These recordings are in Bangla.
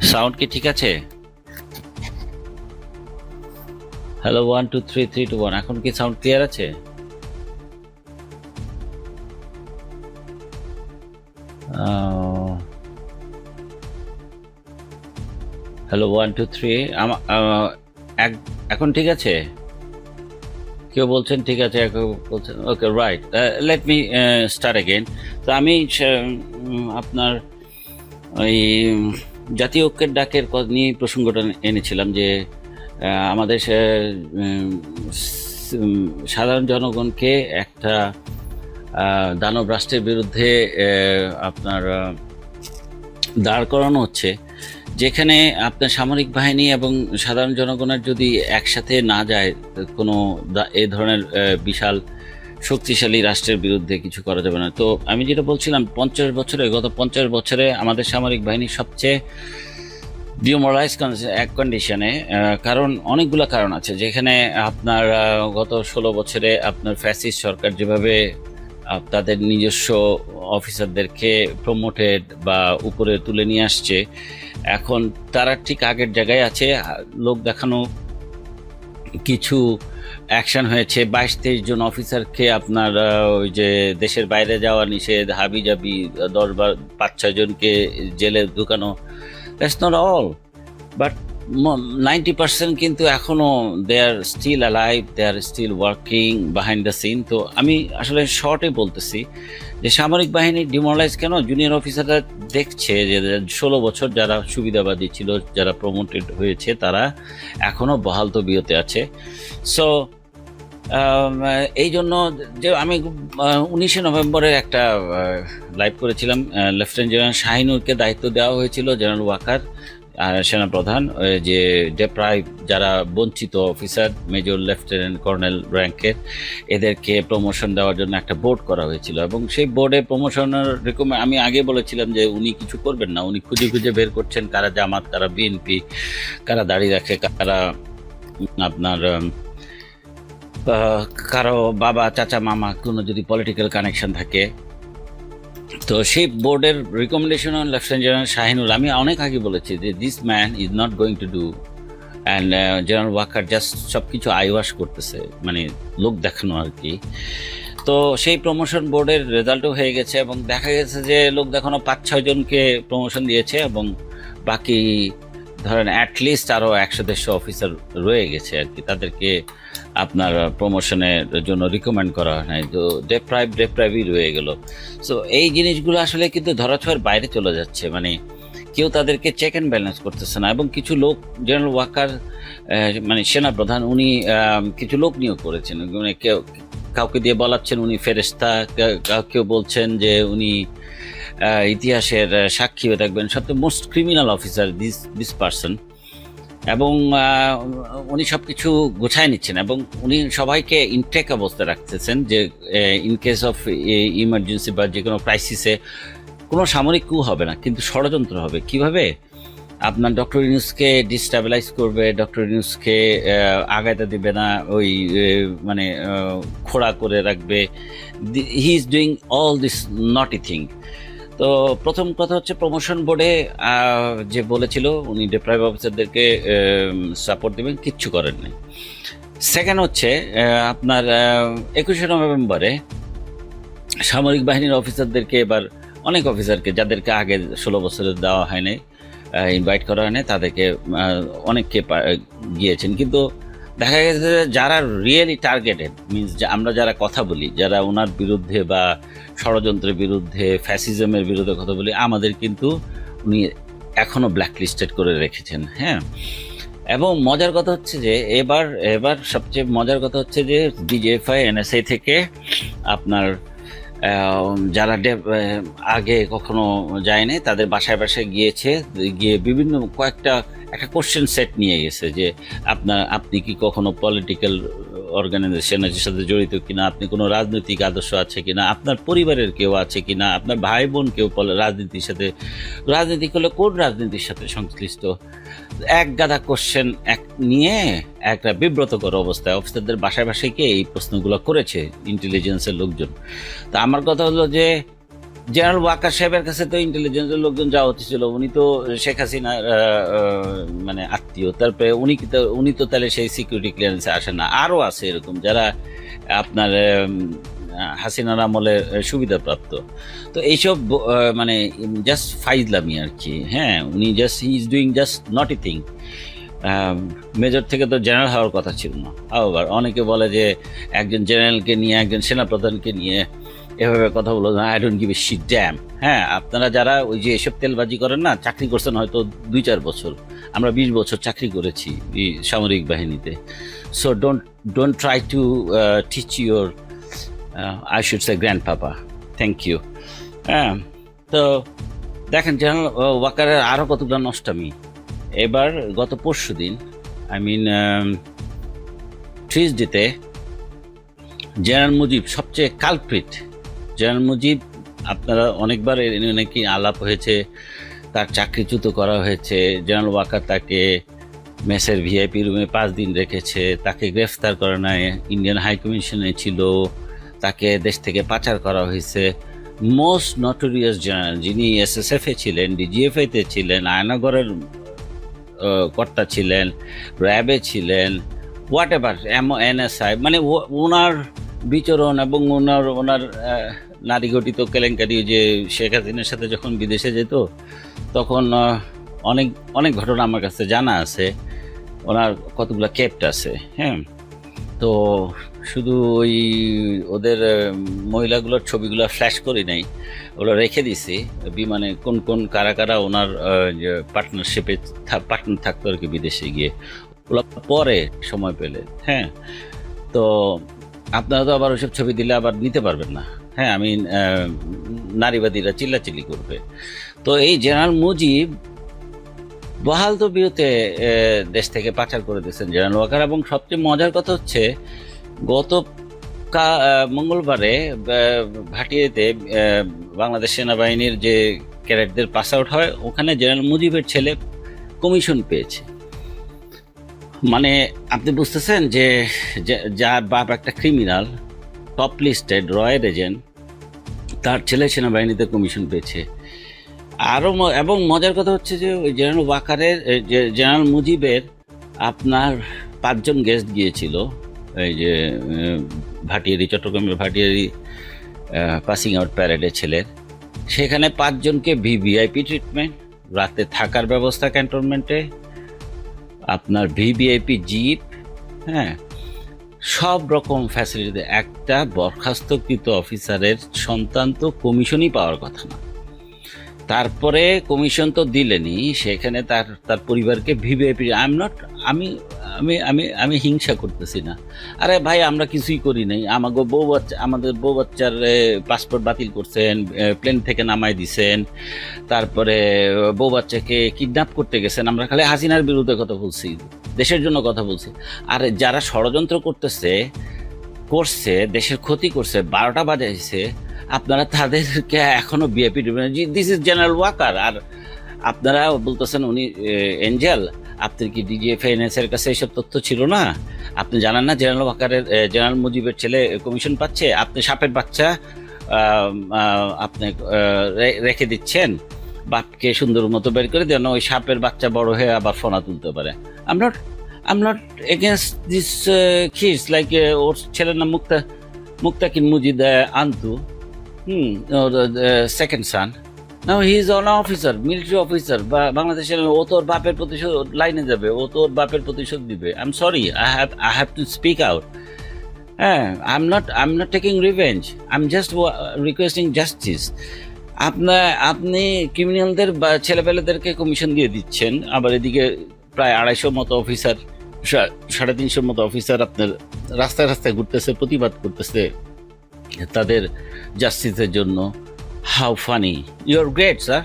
সাউন্ড কি ঠিক আছে? হ্যালো, 1 2 3 3 2 1। এখন কি সাউন্ড ক্লিয়ার আছে? হ্যালো, 1 2 3। এখন ঠিক আছে? কেউ বলছেন ঠিক আছে, কেউ বলছেন okay, right. Let me start again. তো আমি আপনার ওই জাতীয় ঐক্যের ডাকের নিয়ে প্রসঙ্গটা এনেছিলাম যে আমাদের সাধারণ জনগণকে একটা দানব রাষ্ট্রের বিরুদ্ধে আপনার দাঁড় করানো হচ্ছে, যেখানে আপনার সামরিক বাহিনী এবং সাধারণ জনগণের যদি একসাথে না যায়, কোনো এই ধরনের বিশাল শক্তিশালী রাষ্ট্রের বিরুদ্ধে কিছু করা যাবে না। তো আমি যেটা বলছিলাম, গত 50 বছরে আমাদের সামরিক বাহিনী সবচেয়ে ডিমোরালাইজ এক কন্ডিশনে, কারণ অনেকগুলো কারণ আছে, যেখানে আপনার গত 16 বছরে আপনার ফ্যাসিস্ট সরকার যেভাবে তাদের নিজস্ব অফিসারদেরকে প্রমোটেড বা উপরে তুলে নিয়ে আসছে, এখন তারা ঠিক আগের জায়গায় আছে। লোক দেখানো কিছু অ্যাকশন হয়েছে, 22-23 জন অফিসারকে আপনার ওই যে দেশের বাইরে যাওয়া নিষেধ, হাবি জাবি 10-5-6 জনকে জেলে ঢুকানো। দ্যাটস নট অল, বাট 90% কিন্তু এখনো they are still alive, they are still working behind the scene. তো আমি আসলে শর্টে বলতেছি যে সামরিক বাহিনী ডিমোরালাইজ কেন? জুনিয়র অফিসাররা দেখছে যে 16 বছর যারা সুবিধাবাদী ছিল, যারা প্রমোটেড হয়েছে, তারা এখনো বহাল তবিয়তে আছে। সো এই জন্য যে আমি 19শে নভেম্বরের একটা লাইভ করেছিলাম, লেফটেন্যান্ট জেনারেল শাহিনুরকে দায়িত্ব দেওয়া হয়েছিল, জেনারেল ওয়াকার সেনাপ্রধান, যে ডেপ্রাইভ যারা বঞ্চিত অফিসার, মেজর লেফটেন্যান্ট কর্নেল র্যাঙ্কের, এদেরকে প্রমোশন দেওয়ার জন্য একটা বোর্ড করা হয়েছিল। এবং সেই বোর্ডে প্রমোশনের আমি আগে বলেছিলাম যে উনি কিছু করবেন না, উনি খুঁজে খুঁজে বের করছেন কারা জামাত, কারা বিএনপি, কারা দাঁড়িয়ে রাখে, কারা আপনার কারো বাবা চাচা মামা কোনো যদি পলিটিক্যাল কানেকশন থাকে। তো সেই বোর্ডের recommendation on lieutenant general Shahinul, আমি অনেক আগে বলেছি যে this man is not going to do, and general Waker just সব কিছু আইওয়াশ করতেছে, মানে লোক দেখানো আর কি। তো সেই প্রমোশন বোর্ডের রেজাল্টও হয়ে গেছে, এবং দেখা গেছে যে লোক দেখানো 5-6 জনকে প্রমোশন দিয়েছে, এবং বাকি ধরেন অ্যাটলিস্ট আরও 100-150 অফিসার রয়ে গেছে আর কি, তাদেরকে আপনার প্রমোশনের জন্য রিকমেন্ড করা হয় নাই। তো ডেপ্রাইভই রয়ে গেল। সো এই জিনিসগুলো আসলে কিন্তু ধরাছোঁয়ার বাইরে চলে যাচ্ছে, মানে কেউ তাদেরকে চেক অ্যান্ড ব্যালেন্স করতেছে না। এবং কিছু লোক, জেনারেল ওয়াকার মানে সেনাপ্রধান, উনি কিছু লোক নিয়োগ করেছেন, মানে কাউকে দিয়ে বলাচ্ছেন উনি ফেরেশতা, কেউ বলছেন যে উনি ইতিহাসের সাক্ষী হয়ে থাকবেন, সবচেয়ে most criminal officer this person. এবং উনি সব কিছু গোছায় নিচ্ছেন, এবং উনি সবাইকে ইনটেক অবস্থায় রাখতেছেন, যে ইন কেস অফ ইমার্জেন্সি বা যে কোনো ক্রাইসিসে কোনো সামরিক কু হবে না, কিন্তু ষড়যন্ত্র হবে। কিভাবে? আপনার ডক্টর ইউনূসকে ডিস্টাবিলাইজ করবে, ডক্টর ইউনূসকে আগাইতে দিবে না, ওই মানে খোড়া করে রাখবে। He is doing all this নটি থিং। তো প্রথম কথা হচ্ছে, প্রমোশন বোর্ডে যে বলেছিল উনি ডেপ্রাইভ অফিসারদেরকে সাপোর্ট দেবেন, কিচ্ছু করেন নাই। সেকেন্ড হচ্ছে আপনার 21শে নভেম্বরে সামরিক বাহিনীর অফিসারদেরকে, এবার অনেক অফিসারকে যাদেরকে আগে 16 বছরে দেওয়া হয়নি, ইনভাইট করা হয়নি, তাদেরকে অনেককে গিয়েছেন। কিন্তু দেখা গেছে যে যারা রিয়েলি টার্গেটেড, মিনস যে আমরা যারা কথা বলি, যারা ওনার বিরুদ্ধে বা ষড়যন্ত্রের বিরুদ্ধে, ফ্যাসিজমের বিরুদ্ধে কথা বলি, আমাদের কিন্তু উনি এখনও ব্ল্যাকলিস্টেড করে রেখেছেন। হ্যাঁ, এবং মজার কথা হচ্ছে যে এবার সবচেয়ে মজার কথা হচ্ছে যে ডিজিএফআই এনএসআই থেকে আপনার যারা আগে কখনো যায়নি, তাদের বাসায় বাসায় গিয়েছে, গিয়ে বিভিন্ন একটা কোশ্চেন সেট নিয়ে গেছে যে আপনি কি কখনো পলিটিক্যাল অর্গানাইজেশনের সাথে জড়িত কিনা, আপনি কোনো রাজনৈতিক আদর্শ আছে কিনা, আপনার পরিবারের কেউ আছে কিনা, আপনার ভাই বোন কেউ রাজনীতির সাথে, রাজনীতি করলে কোন রাজনীতির সাথে সংশ্লিষ্ট, এক গাদা কোশ্চেন নিয়ে একটা বিব্রতকর অবস্থায় অফিসারদের বাসায় বাসায় গিয়ে এই প্রশ্নগুলো করেছে ইন্টেলিজেন্সের লোকজন। তা আমার কথা হলো যে জেনারেল ওয়াকার সাহেবের কাছে তো ইন্টেলিজেন্সের লোকজন যাওয়া হচ্ছিল, উনি তো শেখ হাসিনার মানে আত্মীয়, তারপরে উনি তো তাহলে সেই সিকিউরিটি ক্লিয়ারেন্সে আসেন না। আরও আছে এরকম যারা আপনার হাসিনার আমলে সুবিধাপ্রাপ্ত। তো এইসব মানে জাস্ট ফাইজলামি আর কি। হ্যাঁ, উনি just he is doing just not a thing. Major থেকে তো জেনারেল হওয়ার কথা ছিল না। আবার অনেকে বলে যে একজন জেনারেলকে নিয়ে, একজন সেনাপ্রধানকে নিয়ে এভাবে কথা বলো, I don't give a shit damn. হ্যাঁ, আপনারা যারা ওই যে এসব তেলবাজি করেন না, চাকরি করছেন হয়তো 2-4 বছর, আমরা 20 বছর চাকরি করেছি এই সামরিক বাহিনীতে। So don't try to teach your I should say grand papa. Thank you. হ্যাঁ, তো দেখেন জেনারেল ওয়াকারের আরও কতগুলো নষ্টামি। এবার গত পরশু দিন, আই মিন টিউসডেতে, জেনারেল মুজিব সবচেয়ে কালপ্রিট। জেনারেল মুজিব, আপনারা অনেকবার নাকি আলাপ হয়েছে, তার চাকরিচ্যুত করা হয়েছে। জেনারেল ওয়াকার তাকে মেসের ভিআইপি রুমে 5 দিন রেখেছে, তাকে গ্রেফতার করা নাই, ইন্ডিয়ান হাই কমিশনে ছিল, তাকে দেশ থেকে পাচার করা হয়েছে। মোস্ট নটোরিয়াস জেনারেল, যিনি এসএসএফে ছিলেন, ডিজিএফআইতে ছিলেন, আয়নাগরের কর্তা ছিলেন, র্যাবে ছিলেন, হোয়াট এভার, এনএসআই, মানে ওনার বিচরণ এবং ওনার নারী গঠিত কেলেঙ্কারি, যে শেখ হাসিনার সাথে যখন বিদেশে যেত তখন অনেক অনেক ঘটনা আমার কাছে জানা আছে। ওনার কতগুলো কেপ্ট আছে। হ্যাঁ, তো শুধু ওই ওদের মহিলাগুলোর ছবিগুলো ফ্ল্যাশ করি নাই, ওগুলো রেখে দিছি বিমানে, কোন কোন কারা কারা ওনার পার্টনারশিপে পার্টনার থাকতো আর কি বিদেশে গিয়ে, ওগুলো পরে সময় পেলে। হ্যাঁ, তো আপনারা তো আবার ওইসব ছবি দিলে আবার নিতে পারবেন না। হ্যাঁ, আমি নারীবাদীরা চিল্লাচিল্লি করবে। তো এই জেনারেল মুজিব বহাল তবিয়তে দেশ থেকে পাচার করে দিয়েছেন জেনারেল ওয়াকার। এবং সবচেয়ে মজার কথা হচ্ছে, গত মঙ্গলবারে ভাটিয়াতে বাংলাদেশ সেনাবাহিনীর যে ক্যাডেটদের পাস আউট হয়, ওখানে জেনারেল মুজিবের ছেলে কমিশন পেয়েছে। মানে আপনি বুঝতেছেন যে যার বাপ একটা criminal, top listed royal agent, তার ছেলে সেনাবাহিনীতে কমিশন পেয়েছে। আরও এবং মজার কথা হচ্ছে যে ওই জেনারেল ওয়াকারের, জেনারেল মুজিবের আপনার 5 জন গেস্ট গিয়েছিল এই যে ভাটিয়ারি, চট্টগ্রামের ভাটিয়ারি পাসিং আউট প্যারেডের ছেলের। সেখানে 5 জনকে ভিভিআইপি ট্রিটমেন্ট, রাতে থাকার ব্যবস্থা ক্যান্টনমেন্টে, আপনার ভিভিআইপি জিপ, হ্যাঁ, সব রকম ফ্যাসিলিটি। একটা বরখাস্তকৃত অফিসারের সন্তান তো কমিশনই পাওয়ার কথা না, তারপরে কমিশন তো দিলেনি, সেখানে তার পরিবারকে ভিভিআইপি। আমি আমি আমি আমি হিংসা করতেছি না। আরে ভাই, আমরা কিছুই করি নাই। আমাদের বউ বাচ্চার পাসপোর্ট বাতিল করছেন, প্লেন থেকে নামাই দিছেন, তারপরে বউ বাচ্চাকে কিডন্যাপ করতে গেছেন। আমরা খালি হাসিনার বিরুদ্ধে কথা বলছি, দেশের জন্য কথা বলছি। আর যারা ষড়যন্ত্র করছে, দেশের ক্ষতি করছে, 12টা বাজাইছে, আপনারা তাদেরকে এখনো VIP this is General Waker. আর আপনারা বলতেছেন উনি এঞ্জেল। আপনার কি ডিজিএফআইএনএস এর কাছে এইসব তথ্য ছিল না? আপনি জানেন না জেনারেল ওয়াকারের, জেনারেল মুজিবের ছেলে কমিশন পাচ্ছে? আপনি সাপের বাচ্চা আপনি রেখে দিচ্ছেন, বাপকে সুন্দর মতো বের করে দেন, ওই সাপের বাচ্চা বড় হয়ে আবার ফোনা তুলতে পারে। I'm not against this kids, like ওর ছেলের নাম মুক্তাকিন মুজিদ আন্তু, the second son. Now he is an officer, military officer, বাংলাদেশের। ও তোর বাপের প্রতিশোধ লাইনে যাবে, ও তোর বাপের প্রতিশোধ দিবে। I'm sorry, I have to speak out. I'm not taking revenge. I'm just requesting justice. আপনি ক্রিমিনালদের বা ছেলেপেলেদেরকে কমিশন দিয়ে দিচ্ছেন, আবার এদিকে প্রায় 250 মতো অফিসার, 350 মতো অফিসার আপনার রাস্তায় রাস্তায় ঘুরতেছে, প্রতিবাদ করতেছে তাদের জাস্টিসের জন্য। How funny! You are great sir.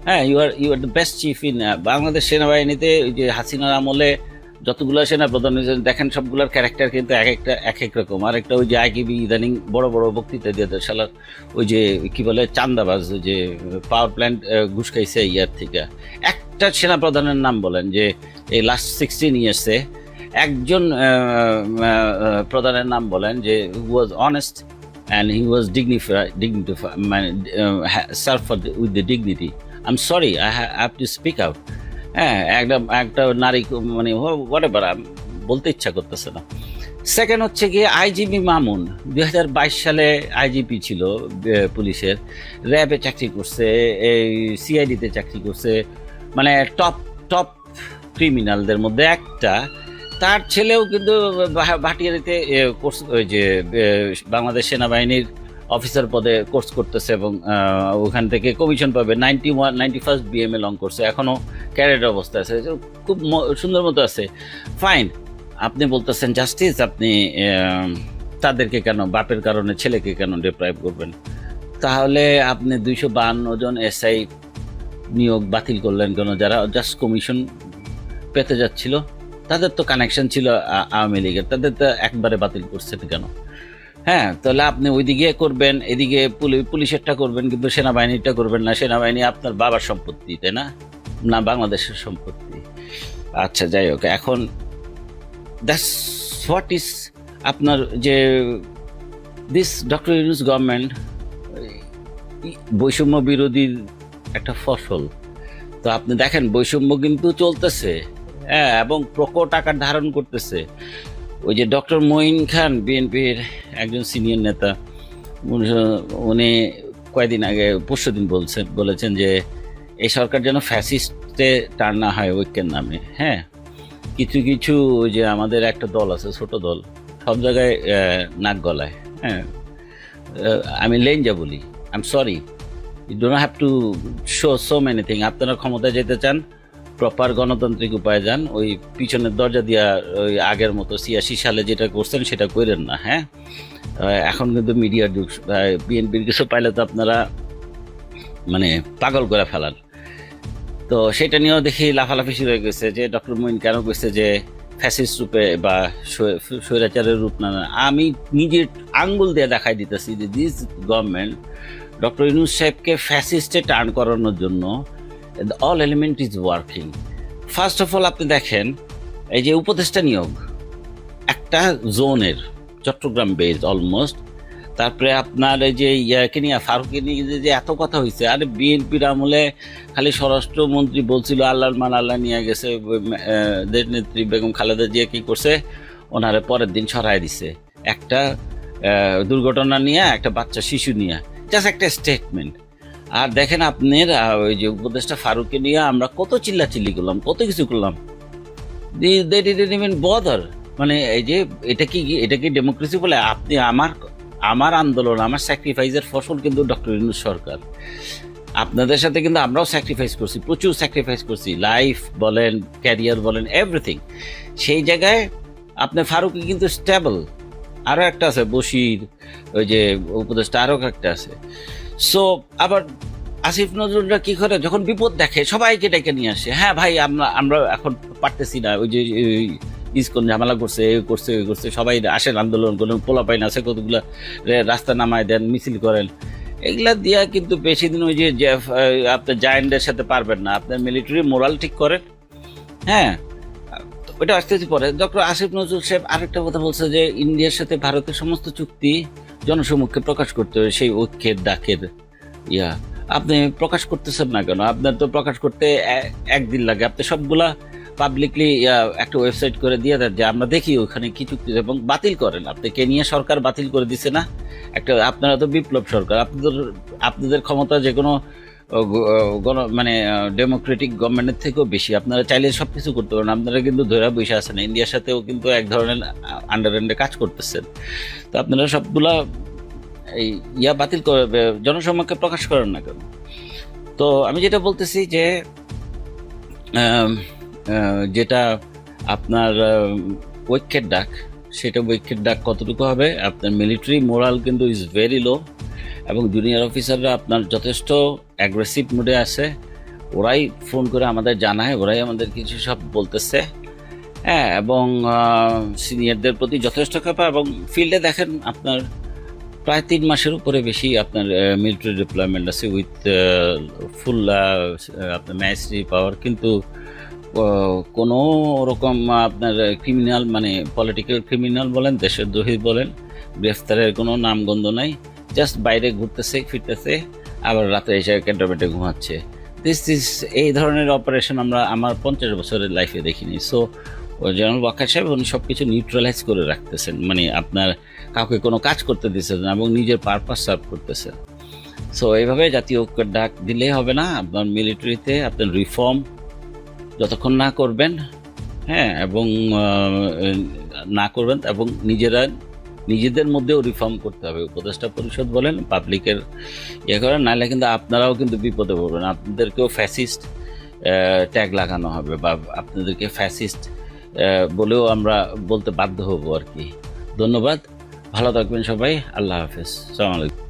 হ্যাঁ, you are the best chief in Bangladesh সেনাবাহিনীতে। ওই যে হাসিনার আমলে যতগুলো সেনাপ্রধান হয়েছেন, দেখেন সবগুলোর ক্যারেক্টার কিন্তু এক এক রকম। আর একটা ওই যে আইকিবি ইদানিং বড় বড় বক্তৃতা দিয়ে দেয় শালার, ওই যে কি বলে চান্দাবাজ, ওই যে পাওয়ার প্ল্যান্ট ঘুষ খাইছে ইয়ার থেকে। একটা সেনাপ্রধানের নাম বলেন যে এই লাস্ট 16 ইয়ার্সে একজন প্রধানের নাম বলেন যে ওয়াজ honest, and he was dignified, served with the dignity. I'm sorry, I have to speak out. হ্যাঁ, একটা নারী মানে হোয়াটএভার বলতে ইচ্ছা করতেছে না। সেকেন্ড হচ্ছে কি আইজিপি মামুন 2022 সালে আইজিপি ছিল পুলিশের, র্যাবে চাকরি করছে, এই সিআইডিতে চাকরি করছে, মানে টপ টপ ক্রিমিনালদের মধ্যে একটা। তার ছেলেও কিন্তু ভাটিয়ারিতে কোর্স, ওই যে বাংলাদেশ সেনাবাহিনীর অফিসার পদে কোর্স করতেছে এবং ওখান থেকে কমিশন পাবে। 91 বিএমএ লং করছে, এখনও ক্যাডেট অবস্থা আছে, খুব সুন্দর মতো আছে, ফাইন। আপনি বলতেছেন জাস্টিস, আপনি তাদেরকে কেন, বাপের কারণে ছেলেকে কেন ডিপ্রাইভ করবেন? তাহলে আপনি 252 জন এসআই নিয়োগ বাতিল করলেন কেন, যারা জাস্ট কমিশন পেতে যাচ্ছিল? তাদের তো কানেকশন ছিল আওয়ামী লীগের, তাদের তো একবারে বাতিল করছেন কেন? হ্যাঁ, তাহলে আপনি ওইদিকে করবেন, এদিকে পুলিশেরটা করবেন, কিন্তু সেনাবাহিনীটা করবেন না। সেনাবাহিনী আপনার বাবার সম্পত্তি, তাই না? না বাংলাদেশের সম্পত্তি। আচ্ছা, যাই হোক, এখন দ্যাটস হোয়াট ইজ আপনার যে দিস ডক্টর ইউনূস গভর্নমেন্ট বৈষম্য বিরোধীর একটা ফসল। তো আপনি দেখেন বৈষম্য কিন্তু চলতেছে, হ্যাঁ, এবং প্রকট আকার ধারণ করতেছে। ওই যে ডক্টর মঈন খান, বিএনপির একজন সিনিয়র নেতা, উনি কয়েকদিন আগে, পরশুদিন বলেছেন যে এই সরকার যেন ফ্যাসিস্টে টার্ন না হয় ঐক্যের নামে। হ্যাঁ, কিছু কিছু ওই যে আমাদের একটা দল আছে, ছোট দল, সব জায়গায় নাক গলায়। হ্যাঁ, আমি লেঞ্জা বলি, I am sorry, you don't have to show so many thing. আপনারা ক্ষমতায় যেতে চান, প্রপার গণতান্ত্রিক উপায়ে যান, ওই পিছনের দরজা দিয়া ওই আগের মতো 86 সালে যেটা করছেন সেটা করেন না। হ্যাঁ, এখন কিন্তু মিডিয়ার যুগ, বিএনপির কিছু পাইলে তো আপনারা মানে পাগল করে ফেলান। তো সেটা নিয়েও দেখি লাফালাফি শুরু হয়ে গেছে যে ডক্টর মঈন কেন কইছে যে ফ্যাসিস্ট রূপে বা স্বৈরাচারের রূপ না। আমি নিজের আঙ্গুল দিয়ে দেখাই দিতেছি যে দিস গভর্নমেন্ট ডক্টর ইউনূস সাহেবকে ফ্যাসিস্টে টার্ন করানোর জন্য all element is working. First of all আপনি দেখেন এই যে উপদেষ্টা নিয়োগ একটা জোনের, চট্টগ্রাম বেসড অলমোস্ট। তারপরে আপনার এই যে ইয়াকে নিয়ে, ফারুককে নিয়ে যে এত কথা হয়েছে, আরে বিএনপির আমলে খালি স্বরাষ্ট্রমন্ত্রী বলছিল আল্লাহর মান আল্লাহ নিয়ে গেছে, দেশ নেত্রী বেগম খালেদা জিয়া কী করছে, ওনারে পরের দিন সরাই দিছে একটা দুর্ঘটনা নিয়ে, একটা বাচ্চা শিশু নিয়ে, জাস্ট একটা স্টেটমেন্ট। আর দেখেন আপনার ওই যে উপদেষ্টা ফারুককে নিয়ে আমরা কত চিল্লাচিল্লি করলাম, কত কিছু করলাম, দে ডিডন্ট ইভেন বদার। মানে এই যে এটা কি ডেমোক্রেসি বলে? আপনি আমার আন্দোলন, আমার স্যাক্রিফাইসের ফসল কিন্তু ডক্টর ইউনূস সরকার। আপনাদের সাথে কিন্তু আমরাও স্যাক্রিফাইস করছি, প্রচুর স্যাক্রিফাইস করছি, লাইফ বলেন, ক্যারিয়ার বলেন, এভরিথিং। সেই জায়গায় আপনার ফারুকি কিন্তু স্টেবল। আরও একটা আছে বশির, ওই যে উপদেষ্টা, আরও একটা আছে। সো আবার আসিফ নজরুলরা কি করে, যখন বিপদ দেখে সবাইকে ডেকে নিয়ে আসে। হ্যাঁ ভাই, আমরা এখন পারতেছি না, ওই যে ইসকন ঝামেলা করছে, এ করছে, ওই করছে, সবাই আসেন আন্দোলন করেন, পোলাপাইন আছে কতগুলো, রাস্তা নামায় দেন, মিছিল করেন। এগুলা দিয়া কিন্তু বেশি দিন ওই যে আপনার জায়েন্টদের সাথে পারবেন না। আপনার মিলিটারি মোরাল ঠিক করেন। হ্যাঁ, ওইটা আসতেছি পরে। ডক্টর আসিফ নজরুল সাহেব আরেকটা কথা বলছে যে ইন্ডিয়ার সাথে ভারতের সমস্ত চুক্তি জনসমক্ষে প্রকাশ করতে হবে, সেই ঐক্যের ডাকের আপনি প্রকাশ করতেছেন না কেন? আপনার তো প্রকাশ করতে একদিন লাগে, আপনি সবগুলা পাবলিকলি একটা ওয়েবসাইট করে দিয়ে দেন যে আমরা দেখি ওখানে কি চুক্তি, এবং বাতিল করেন। আপনি কেনিয়া সরকার বাতিল করে দিছে না একটা, আপনারা তো বিপ্লব সরকার, আপনাদের ক্ষমতা যে কোনো মানে ডেমোক্রেটিক গভর্নমেন্টের থেকেও বেশি। আপনারা চাইলে সব কিছু করতে পারেন, আপনারা কিন্তু ধরে বসে আছেন। ইন্ডিয়ার সাথেও কিন্তু এক ধরনের আন্ডারহ্যান্ডে কাজ করতেছেন। তো আপনারা সবগুলা এই বাতিল করে জনসমক্ষে প্রকাশ করেন না কেন? তো আমি যেটা বলতেছি যে যেটা আপনার ঐক্যের ডাক, সেটা ঐক্যের ডাক কতটুকু হবে? আপনার মিলিটারি মোরাল কিন্তু ইজ ভেরি লো, এবং জুনিয়র অফিসাররা আপনার যথেষ্ট অ্যাগ্রেসিভ মুডে আছে। ওরাই ফোন করে আমাদের জানায়, ওরাই আমাদের কিছু সব বলতেছে। হ্যাঁ, এবং সিনিয়রদের প্রতি যথেষ্ট ক্ষেপা, এবং ফিল্ডে দেখেন আপনার প্রায় 3 মাসের উপরে বেশি আপনার মিলিটারি ডিপ্লয়মেন্ট আছে উইথ ফুল আপনার ম্যাজিস্ট্রি পাওয়ার। কিন্তু কোনো রকম আপনার ক্রিমিনাল, মানে পলিটিক্যাল ক্রিমিনাল বলেন, দেশের দ্রোহী বলেন, গ্রেফতারের কোনো নামগন্ধ নাই, জাস্ট বাইরে ঘুরতেছে ফিরতেছে, আবার রাতে এসে ক্যান্টনমেন্টে ঘুমাচ্ছে। এই ধরনের অপারেশন আমার 50 বছরের লাইফে দেখিনি। সো জেনারেল ওয়াকার সাহেব উনি সব কিছু নিউট্রালাইজ করে রাখতেছেন, মানে আপনার কাউকে কোনো কাজ করতে দিচ্ছেন না এবং নিজের পারপাস সার্ভ করতেছেন। সো এইভাবে জাতীয় ঐক্যের ডাক দিলেই হবে না, আপনার মিলিটারিতে আপনার রিফর্ম যতক্ষণ না করবেন, হ্যাঁ, এবং না করবেন এবং নিজেদের মধ্যেও রিফর্ম করতে হবে। উপদেষ্টা পরিষদ বলেন, পাবলিকের করেন, নাহলে কিন্তু আপনারাও কিন্তু বিপদে পড়বেন, আপনাদেরকেও ফ্যাসিস্ট ট্যাগ লাগানো হবে বা আপনাদেরকে ফ্যাসিস্ট বলেও আমরা বলতে বাধ্য হব আর কি। ধন্যবাদ, ভালো থাকবেন সবাই, আল্লাহ হাফেজ, আসসালামু আলাইকুম।